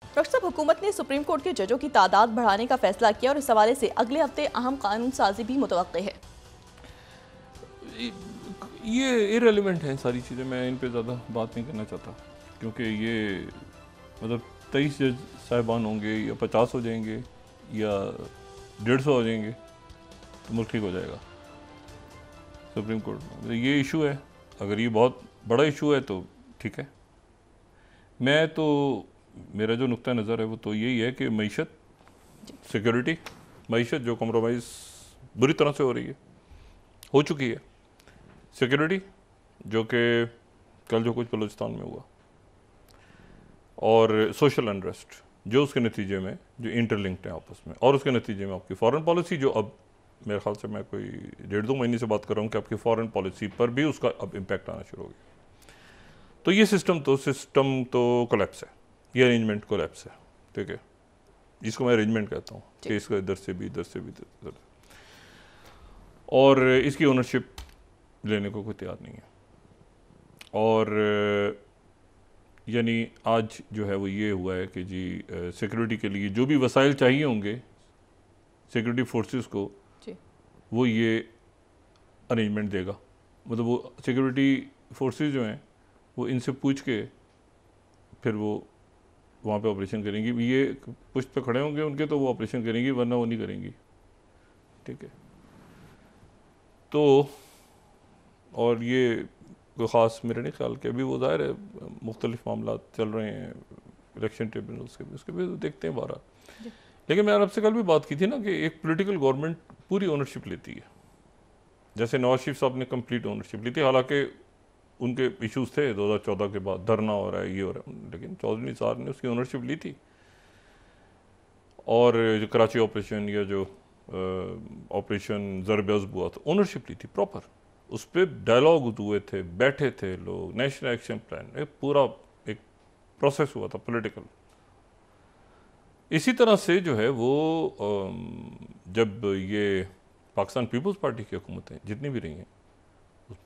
Doctor साहब, हुकूमत ने सुप्रीम कोर्ट के जजों की तादाद बढ़ाने का फैसला किया और इस हवाले से अगले हफ्ते अहम कानून साजी भी मुतवक्के है। ये इररिलेवेंट है सारी चीज़ें, मैं इन पे ज़्यादा बात नहीं करना चाहता, क्योंकि ये मतलब 23 जज साहिबान होंगे या 50 हो जाएंगे या 150 हो जाएंगे तो मुल्क ठीक हो जाएगा सुप्रीम कोर्ट में। ये इशू है, अगर ये बहुत बड़ा इशू है तो ठीक है। मैं तो मेरा जो नुक्ता नज़र है वो तो यही है कि मईशत, सिक्योरिटी, मईशत जो कम्प्रोमाइज़ बुरी तरह से हो चुकी है, सिक्योरिटी जो कि कल जो कुछ बलूचिस्तान में हुआ, और सोशल अनरेस्ट जो उसके नतीजे में जो इंटरलिंक्ड है आपस में, और उसके नतीजे में आपकी फॉरेन पॉलिसी जो अब मेरे ख्याल से मैं कोई 1.5-2 महीने से बात कर रहा हूँ कि आपकी फॉरेन पॉलिसी पर भी उसका अब इम्पैक्ट आना शुरू हो गया। तो ये सिस्टम तो कोलैप्स है, ये अरेंजमेंट कोलैप्स है, ठीक है। जिसको मैं अरेंजमेंट कहता हूँ कि इसका इधर से भी और इसकी ओनरशिप लेने को कोई तैयार नहीं है। और यानी आज जो है वो ये हुआ है कि जी सिक्योरिटी के लिए जो भी वसाइल चाहिए होंगे सिक्योरिटी फोर्सेस को, वो ये अरेंजमेंट देगा। मतलब वो सिक्योरिटी फोर्सेस जो हैं वो इनसे पूछ के फिर वो वहाँ पे ऑपरेशन करेंगी। ये पुष्ट पे खड़े होंगे उनके तो वो ऑपरेशन करेंगी, वरना वो नहीं करेंगी, ठीक है। तो और ये कोई ख़ास मेरे नहीं ख्याल के, अभी वो ज़ाहिर है मुख्तलिफ मामला चल रहे हैं इलेक्शन ट्रिब्यूनल्स के भी, उसके भी देखते हैं बारह। लेकिन मैंने आपसे कल भी बात की थी ना कि एक पॉलिटिकल गवर्नमेंट पूरी ओनरशिप लेती है। जैसे नवाज शरीफ साहब ने कंप्लीट ओनरशिप ली थी, हालांकि उनके इश्यूज थे 2014 के बाद, धरना हो रहा है, ये हो रहा है, लेकिन चौधरी निसार ने उसकी ओनरशिप ली थी। और जो कराची ऑपरेशन या जो ऑपरेशन ज़रब-ए-अज़ब हुआ था, ओनरशिप ली थी प्रॉपर, उस पर डायलॉग हुए थे, बैठे थे लोग, नेशनल एक्शन प्लान, एक पूरा एक प्रोसेस हुआ था पॉलिटिकल। इसी तरह से जो है वो जब ये पाकिस्तान पीपल्स पार्टी की हुकूमतें जितनी भी रही हैं,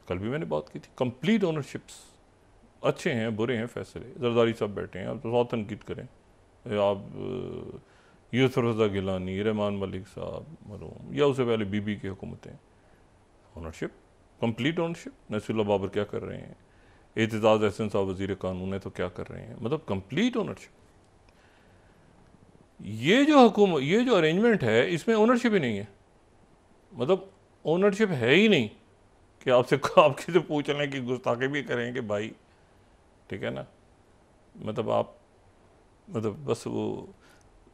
कल भी मैंने बात की थी, कंप्लीट ओनरशिप्स, अच्छे हैं बुरे हैं फैसले, जरदारी साहब बैठे हैं, आप तो बहुत तनकीद करें, आप यूसुफ रज़ा गिलानी, रहमान मलिक साहब मरहूम, या उससे पहले बीबी की हुकूमतें, ownership, complete ownership. Nasirullah Babar क्या कर रहे हैं, एतजाज़ अहसन साहब वज़ीर कानून है तो क्या कर रहे हैं, मतलब कंप्लीट ओनरशिप। ये जो अरेंजमेंट है इसमें ओनरशिप ही नहीं है, मतलब ओनरशिप है ही नहीं कि आपके से पूछ लें कि गुस्ताखी भी करें कि भाई, ठीक है ना, मतलब आप मतलब बस वो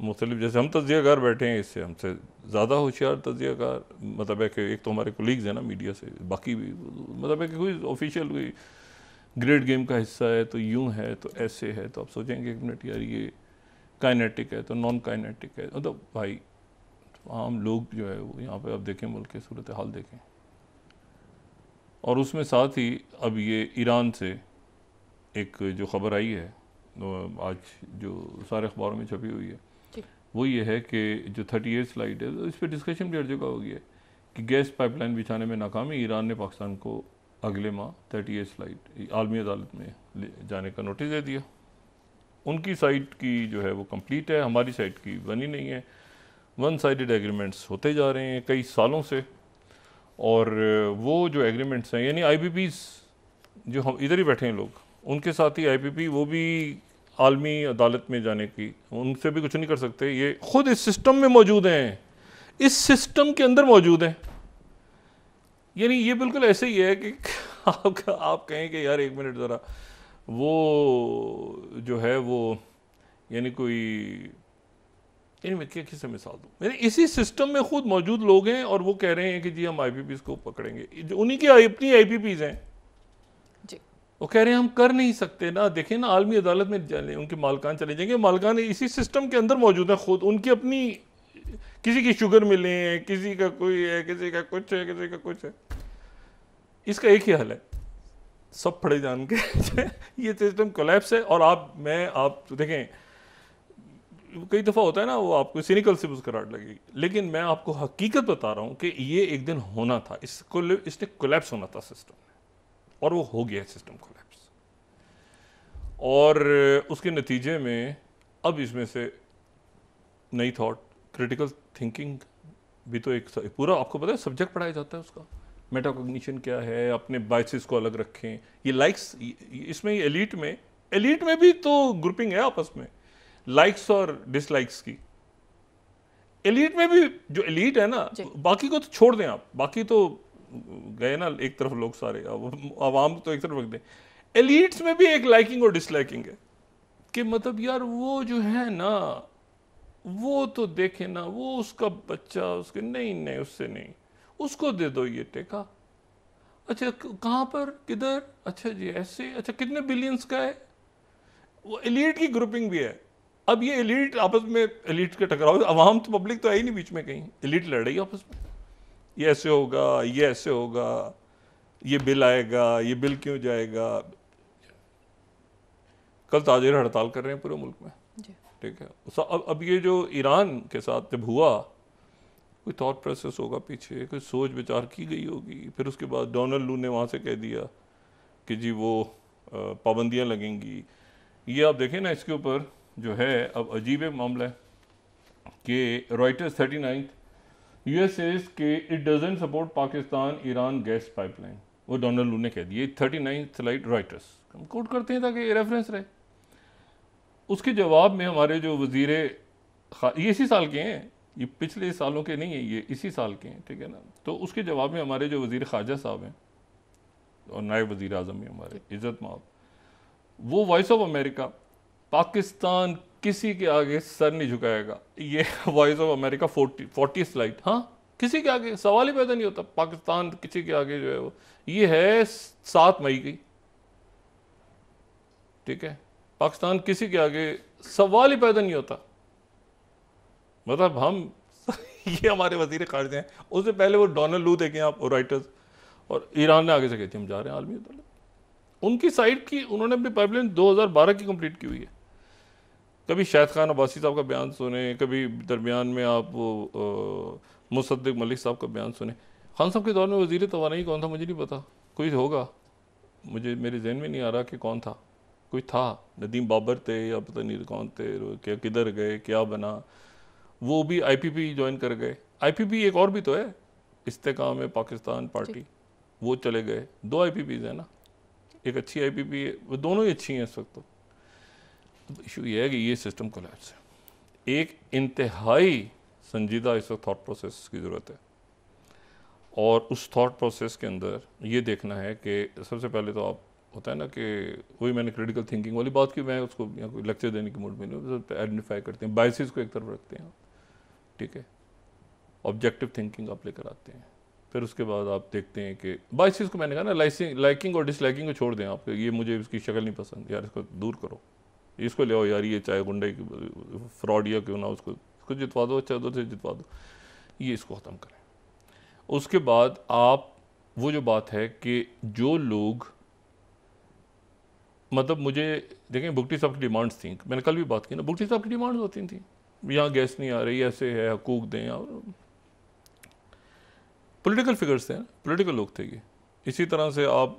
मुख्तलिफ, जैसे हम तज्जियाकार बैठे हैं, इससे हमसे ज़्यादा होशियार तज्जियाकार, मतलब है कि एक तो हमारे कोलीग्स हैं ना मीडिया से, बाकी भी मतलब है कि कोई ऑफिशियल कोई ग्रेट गेम का हिस्सा है तो यूं है तो ऐसे है, तो आप सोचेंगे एक मिनट यार ये काइनेटिक है तो नॉन काइनेटिक है, मतलब भाई आम लोग जो है वो यहाँ पे आप देखें, मुल्क की सूरत हाल देखें। और उसमें साथ ही अब ये ईरान से एक जो ख़बर आई है आज जो सारे अखबारों में छपी हुई है, वो ये है कि जो 38 स्लाइड है, इस पर डिस्कशन भी हर जगह हो गया है कि गैस पाइपलाइन बिछाने में नाकामी, ईरान ने पाकिस्तान को अगले माह 38 स्लाइड आलमी अदालत में जाने का नोटिस दे दिया। उनकी साइड की जो है वो कंप्लीट है, हमारी साइड की बनी नहीं है। वन साइडेड एग्रीमेंट्स होते जा रहे हैं कई सालों से, और वो जो एग्रीमेंट्स हैं यानी IPPs जो हम इधर ही बैठे हैं लोग, उनके साथ ही IPP वो भी आलमी अदालत में जाने की, उनसे भी कुछ नहीं कर सकते, ये खुद इस सिस्टम में मौजूद हैं, इस सिस्टम के अंदर मौजूद हैं। यानी ये बिल्कुल ऐसे ही है कि आप कहें कि यार एक मिनट ज़रा, वो जो है वो यानी कोई, यानी मैं किससे मिसाल दूँ, यानी इसी सिस्टम में खुद मौजूद लोग हैं और वो कह रहे हैं कि जी हम IPPs को पकड़ेंगे, जो उन्हीं की अपनी IPPs हैं, वो कह रहे हैं हम कर नहीं सकते ना। देखें ना, आलमी अदालत में जाने उनके मालकान चले जाएंगे, मालकान इसी सिस्टम के अंदर मौजूद है, खुद उनकी अपनी, किसी की शुगर मिले हैं, किसी का कोई है, किसी का कुछ है, किसी का कुछ है। इसका एक ही हल है, सब फड़े जान के ये सिस्टम कोलैप्स है। और आप देखें, कई दफ़ा होता है ना वो आपको सिनिकल से मुस्कुराहट लगेगी, लेकिन मैं आपको हकीकत बता रहा हूँ कि ये एक दिन होना था, इसने कोलैप्स होना था सिस्टम, और वो हो गया सिस्टम कोलैप्स। और उसके नतीजे में अब इसमें से नई थॉट, क्रिटिकल थिंकिंग भी तो एक पूरा आपको पता है सब्जेक्ट पढ़ाया जाता है उसका। मेटाकॉग्निशन क्या है, अपने बायसेस को अलग रखें। ये लाइक्स, इसमें एलीट में भी तो ग्रुपिंग है आपस में, लाइक्स और डिसलाइक्स की। एलीट में भी जो एलीट है ना, बाकी को तो छोड़ दें आप, बाकी तो गए ना एक तरफ लोग सारे, आवाम तो एक तरफ रख दें। एलीट्स में भी एक लाइकिंग और डिसलाइकिंग है कि मतलब यार वो जो है ना, वो तो देखे ना, वो उसका बच्चा उसके, नहीं नहीं उससे नहीं, उसको दे दो ये टेका। अच्छा कहाँ पर, किधर, अच्छा जी ऐसे, अच्छा कितने बिलियंस का है। वो एलीट की ग्रुपिंग भी है। अब ये एलीट आपस में, एलीट के टकराव, अवाम तो पब्लिक तो है ही नहीं बीच में कहीं, एलीट लड़ रही है आपस में, ये ऐसे होगा, ये ऐसे होगा, ये बिल आएगा, ये बिल क्यों जाएगा। कल ताजिर हड़ताल कर रहे हैं पूरे मुल्क में, ठीक है। अब ये जो ईरान के साथ जब हुआ, कोई थॉट प्रोसेस होगा पीछे, कोई सोच विचार की गई होगी। फिर उसके बाद डोनाल्ड लू ने वहाँ से कह दिया कि जी वो पाबंदियाँ लगेंगी। ये आप देखें ना, इसके ऊपर जो है अब अजीब एक मामला है कि रॉयटर्स 39 यूएसए के it doesn't support Pakistan Iran gas pipeline, वो डोनाल्ड लू ने कह दिया। 39 स्लाइड रॉयटर्स, हम कोट करते हैं ताकि रेफरेंस रहे। उसके जवाब में हमारे जो वजीर, ये इसी साल के हैं, ये पिछले सालों के नहीं है, ये इसी साल के हैं, ठीक है ना। तो उसके जवाब में हमारे जो वजीर ख़ारजा साहब हैं और नायब वजीर आज़म हैं हमारे इज़्ज़त माब, वो वॉइस ऑफ अमेरिका, पाकिस्तान किसी के आगे सर नहीं झुकाएगा, ये वॉइस ऑफ अमेरिका 40 स्लाइड, हाँ किसी के आगे सवाल ही पैदा नहीं होता, पाकिस्तान किसी के आगे जो है वो, ये है 7 मई की, ठीक है। पाकिस्तान किसी के आगे सवाल ही पैदा नहीं होता। मतलब हम ये हमारे वजीर खारिजा हैं, उससे पहले वो डोनाल्ड लू देखें आप, और राइटर्स, और ईरान ने आगे से कहते हम जा रहे हैं आलमी अदालत। उनकी साइड की उन्होंने अपनी पाइपलाइन 2012 की कंप्लीट की हुई है। कभी शाहिद खान अब्बासी साहब का बयान सुने, कभी दरमियान में आप वो मुसद्दिक मलिक साहब का बयान सुने। खान साहब के दौर में वजीर तवानाई कौन था मुझे नहीं पता, कोई होगा, मुझे मेरे जहन में नहीं आ रहा कि कौन था, कोई था, नदीम बाबर थे या पता नहीं कौन थे, क्या किधर गए, क्या बना। वो भी आईपीपी ज्वाइन कर गए। आईपीपी एक और भी तो है, इस्तेकाम है पाकिस्तान पार्टी, वो चले गए। 2 आईपीपीज है ना, एक अच्छी आईपीपी है, वो दोनों ही अच्छी हैं इस वक्त। तो इशू ये है कि ये सिस्टम कोलैप्स है। एक इंतहाई संजीदा इस वक्त थॉट प्रोसेस की ज़रूरत है, और उस थॉट प्रोसेस के अंदर ये देखना है कि सबसे पहले तो आप, होता है ना कि वही मैंने क्रिटिकल थिंकिंग वाली बात की, मैं उसको यहाँ कोई लेक्चर देने की मूड में नहीं, आइडेंटिफाई करते हैं, बायसेस को एक तरफ रखते हैं, ठीक है, ऑब्जेक्टिव थिंकिंग आप लेकर आते हैं। फिर उसके बाद आप देखते हैं कि बायसेस को, मैंने कहा ना, लाइकिंग और डिसलाइकिंग को छोड़ दें आप, ये मुझे इसकी शक्ल नहीं पसंद यार, इसको दूर करो, इसको ले आओ यार, ये चाहे गुंडे की फ्रॉड या क्यों ना, उसको जितवा दो, अच्छा उधर से जितवा दो, ये इसको ख़त्म करें। उसके बाद आप वो जो बात है कि जो लोग, मतलब मुझे देखें, भुगटी साहब की डिमांड्स थी, मैंने कल भी बात की ना, भुगटी साहब की डिमांड्स होती थी, यहाँ गैस नहीं आ रही, ऐसे है, हकूक दें, और पॉलिटिकल फिगर्स थे, पॉलिटिकल लोग थे ये। इसी तरह से आप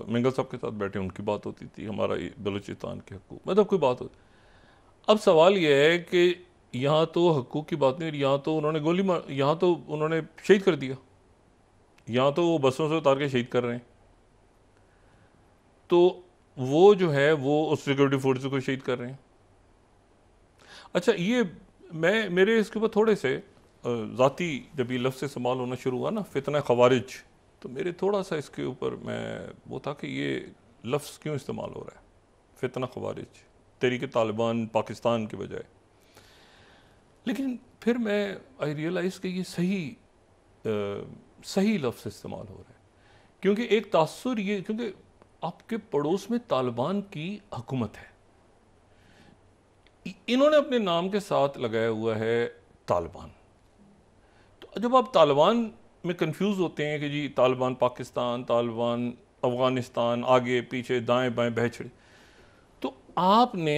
मंगल साहब के साथ बैठे, उनकी बात होती थी, हमारा बलूचिस्तान के हकूक, मतलब कोई बात होती। अब सवाल यह है कि यहाँ तो हकूक की बात नहीं, यहाँ तो उन्होंने गोली मार, यहाँ तो उन्होंने शहीद कर दिया, यहाँ तो वो बसों से उतार के शहीद कर रहे हैं। तो वो जो है वो उस सिक्योरिटी फोर्स को शहीद कर रहे हैं। अच्छा, ये मेरे इसके ऊपर थोड़े से ज़ाती, जब ये लफ्ज़ से इस्तेमाल होना शुरू हुआ ना, फितना खवारिज, तो मेरे थोड़ा सा इसके ऊपर मैं वो था कि ये लफ्ज़ क्यों इस्तेमाल हो रहा है, फितना खवारिज, तहरीक तालिबान पाकिस्तान के बजाय। लेकिन फिर मैं आई रियलाइज़ कि ये सही लफ्ज़ इस्तेमाल हो रहा है, क्योंकि एक तासुर ये, क्योंकि आपके पड़ोस में तालिबान की हुकूमत है, इन्होंने अपने नाम के साथ लगाया हुआ है तालिबान। तो जब आप तालिबान में कंफ्यूज होते हैं कि जी तालिबान पाकिस्तान, तालिबान अफ़गानिस्तान, आगे पीछे दाएं बाएं बहचड़े, तो आपने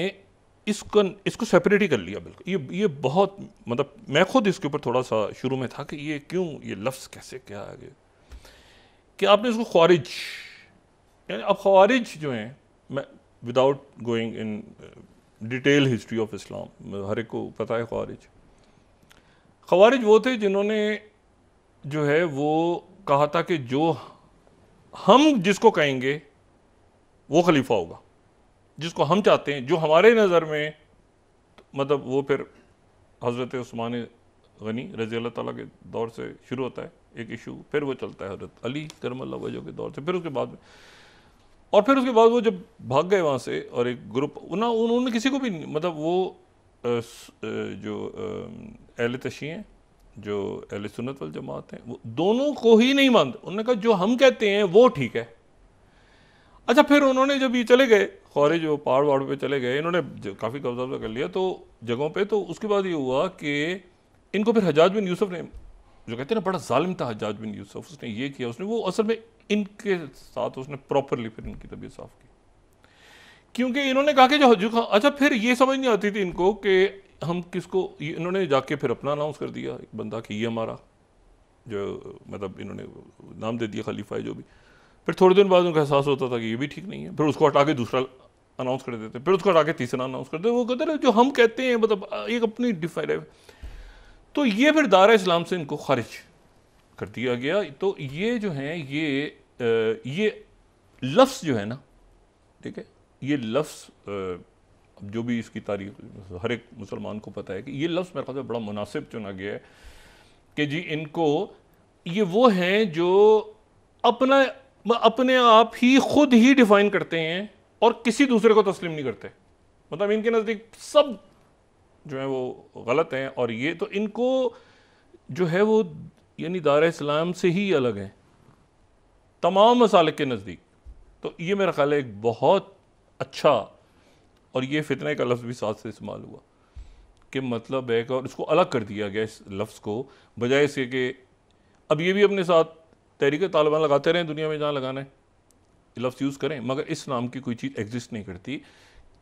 इसको सेपरेट ही कर लिया बिल्कुल। ये बहुत, मतलब मैं खुद इसके ऊपर थोड़ा सा शुरू में था कि ये क्यों, ये लफ्ज़ कैसे, क्या आगे, कि आपने इसको ख्वारिज, यानी अब ख्वारिज जो हैं, मैं without going in detail history of Islam हर एक को पता है। ख़वारिज वो थे जिन्होंने जो है वो कहा था कि जो हम जिसको कहेंगे वो खलीफा होगा, जिसको हम चाहते हैं, जो हमारे नज़र में मतलब वो फिर हज़रत उस्मान गनी रज़ी अल्लाह ताला के दौर से शुरू होता है एक इशू, फिर वो चलता है हज़रत अली करमल्लाहु वजहहू के दौर से, फिर उसके बाद में, और फिर उसके बाद वो जब भाग गए वहाँ से और एक ग्रुप ना, उन्होंने किसी को भी मतलब वो जो अहले तशी हैं, जो अहले सुन्नत वल जमात हैं, वो दोनों को ही नहीं मानते। उन्होंने कहा जो हम कहते हैं वो ठीक है। अच्छा, फिर उन्होंने जब ये चले गए ख़वारिज जो पहाड़ वहाड़ पे चले गए, इन्होंने काफ़ी कब्जा कर लिया तो जगहों पे, तो उसके बाद ये हुआ कि इनको फिर हज्जाज बिन यूसुफ ने, जो कहते हैं ना बड़ा जालिम था हज्जाज बिन यूसुफ, उसने ये किया, उसने वो असल में इनके साथ उसने प्रॉपरली फिर इनकी तबीयत साफ़ की, क्योंकि इन्होंने कहा कि जो अच्छा, फिर ये समझ नहीं आती थी इनको कि हम किसको, इन्होंने जाके फिर अपना अनाउंस कर दिया एक बंदा कि ये हमारा जो मतलब इन्होंने नाम दे दिया खलीफा है जो भी। फिर थोड़े दिन बाद उनको एहसास होता था कि ये भी ठीक नहीं है, फिर उसको हटा के दूसरा अनाउंस कर देते, फिर उसको हटा के तीसरा अनाउंस कर देते। वो कहते हैं जो हम कहते हैं मतलब एक अपनी डिफाइड है। तो ये फिर दायरा इस्लाम से इनको खारिज कर दिया गया। तो ये जो है ये लफ्ज़ जो है ना, ठीक है, ये लफ्ज़ जो भी इसकी तारीख हर एक मुसलमान को पता है कि ये लफ्ज़ मेरे ख्याल से बड़ा मुनासिब चुना गया है कि जी इनको, ये वो हैं जो अपने आप ही खुद ही डिफाइन करते हैं और किसी दूसरे को तस्लीम नहीं करते। मतलब इनके नज़दीक सब जो है वो गलत हैं, और ये तो इनको जो है वो यानी दायरा इस्लाम से ही अलग है तमाम मसालिक के नज़दीक। तो ये मेरा ख्याल है एक बहुत अच्छा, और ये फितने का लफ्ज़ भी साथ से इस्तेमाल हुआ कि मतलब है कि, और इसको अलग कर दिया गया इस लफ्ज़ को, बजाय इसके कि अब ये भी अपने साथ तहरीक तालिबान लगाते रहें, दुनिया में जहाँ लगाना है लफ्ज़ यूज़ करें, मगर इस नाम की कोई चीज़ एग्जिस्ट नहीं करती।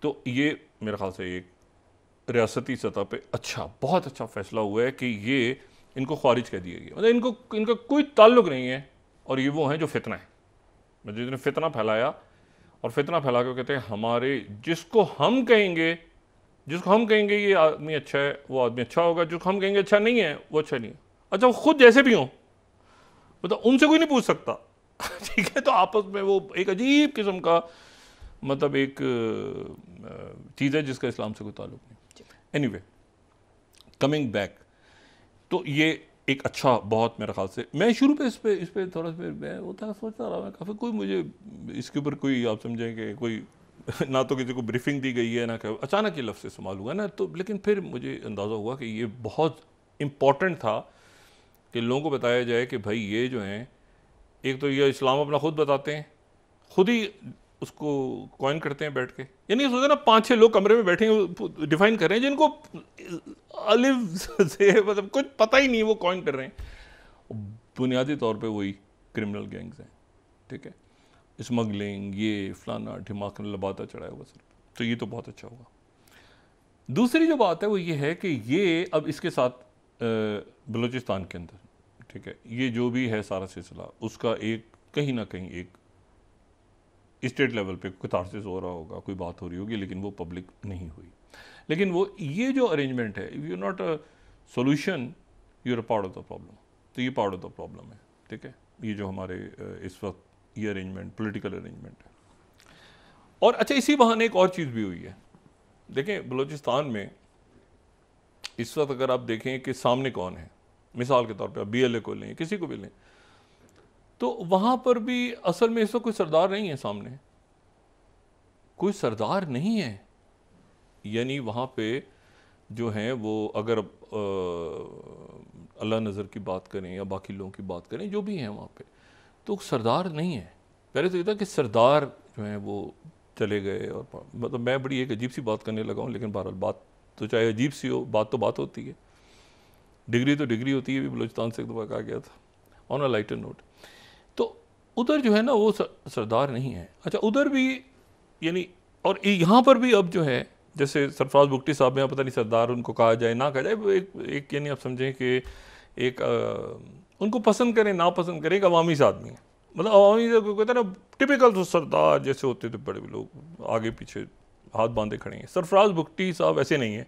तो ये मेरे ख्याल से एक रियासती सतह पे अच्छा, बहुत अच्छा फ़ैसला हुआ है कि ये इनको ख़ारिज कर दिया गया, मतलब इनका कोई ताल्लुक़ नहीं है, और ये वो हैं जो फितना है, मतलब जिन्होंने फितना फैलाया, और फितना फैला के कहते हैं हमारे जिसको हम कहेंगे ये आदमी अच्छा है वो आदमी अच्छा होगा, जो हम कहेंगे अच्छा नहीं है वो अच्छा नहीं है। अच्छा, वो खुद जैसे भी हों, मतलब उनसे कोई नहीं पूछ सकता ठीक है। तो आपस में वो एक अजीब किस्म का मतलब एक चीज़ है जिसका इस्लाम से कोई ताल्लुक नहीं। एनीवे, कमिंग बैक, तो ये एक अच्छा बहुत मेरे ख्याल से, मैं शुरू पे इस पे थोड़ा सा मैं होता सोचता रहा मैं काफ़ी, कोई मुझे इसके ऊपर कोई आप समझें कि कोई ना तो किसी को ब्रीफिंग दी गई है ना, अचानक ये लफ्ज़ इस्तेमाल हुआ ना, तो लेकिन फिर मुझे अंदाज़ा हुआ कि ये बहुत इम्पॉर्टेंट था कि लोगों को बताया जाए कि भाई ये जो हैं, एक तो ये इस्लाम अपना खुद बताते हैं, खुद ही उसको कॉइन करते हैं बैठ के, यानी सोचते ना 5-6 लोग कमरे में बैठे डिफाइन कर रहे हैं जिनको अलिफ से मतलब कुछ पता ही नहीं, वो कॉइन कर रहे हैं। बुनियादी तौर पे वही क्रिमिनल गैंग्स हैं, ठीक है, स्मगलिंग, ये फलाना ढिमाक लबाता चढ़ाया हुआ सर। तो ये तो बहुत अच्छा होगा। दूसरी जो बात है वो ये है कि ये अब इसके साथ बलूचिस्तान के अंदर, ठीक है, ये जो भी है सारा सिलसिला, उसका एक कहीं ना कहीं एक स्टेट लेवल पे कैथारसिस हो रहा होगा, कोई बात हो रही होगी, लेकिन वो पब्लिक नहीं हुई। लेकिन वो ये जो अरेंजमेंट है, you not a solution, you are part of the problem. तो ये पार्ट ऑफ द प्रॉब्लम है, ठीक है, ये जो हमारे इस वक्त ये अरेंजमेंट पॉलिटिकल अरेंजमेंट है। और अच्छा, इसी बहाने एक और चीज़ भी हुई है। देखें, बलूचिस्तान में इस वक्त अगर आप देखें कि सामने कौन है, मिसाल के तौर पे आप BLA को लें, किसी को भी लें, तो वहाँ पर भी असल में इस वक्त कोई सरदार नहीं है, सामने कोई सरदार नहीं है। यानी वहाँ पे जो हैं वो अगर अल्लाह नज़र की बात करें या बाकी लोगों की बात करें, जो भी हैं वहाँ पे, तो सरदार नहीं है। पहले तो ये था कि सरदार जो हैं वो चले गए, और मतलब मैं बड़ी एक अजीब सी बात करने लगा हूँ, लेकिन बहरहाल बात तो चाहे अजीब सी हो, बात तो बात होती है, डिग्री तो डिग्री होती है, भी बलूचिस्तान से एक दफ़ा कहा गया था ऑन अ लाइटर नोट। तो उधर जो है ना वो सरदार नहीं है। अच्छा, उधर भी यानी, और यहाँ पर भी अब जो है, जैसे सरफराज बुगटी साहब में, पता नहीं सरदार उनको कहा जाए ना कहा जाए, एक यानी आप समझें कि एक उनको पसंद करें ना पसंद करें, एक अवामी से आदमी है, मतलब अवामी से कहते हैं ना, टिपिकल तो सरदार जैसे होते थे बड़े लोग, आगे पीछे हाथ बांधे खड़े हैं। सरफराज भुट्टी साहब ऐसे नहीं है।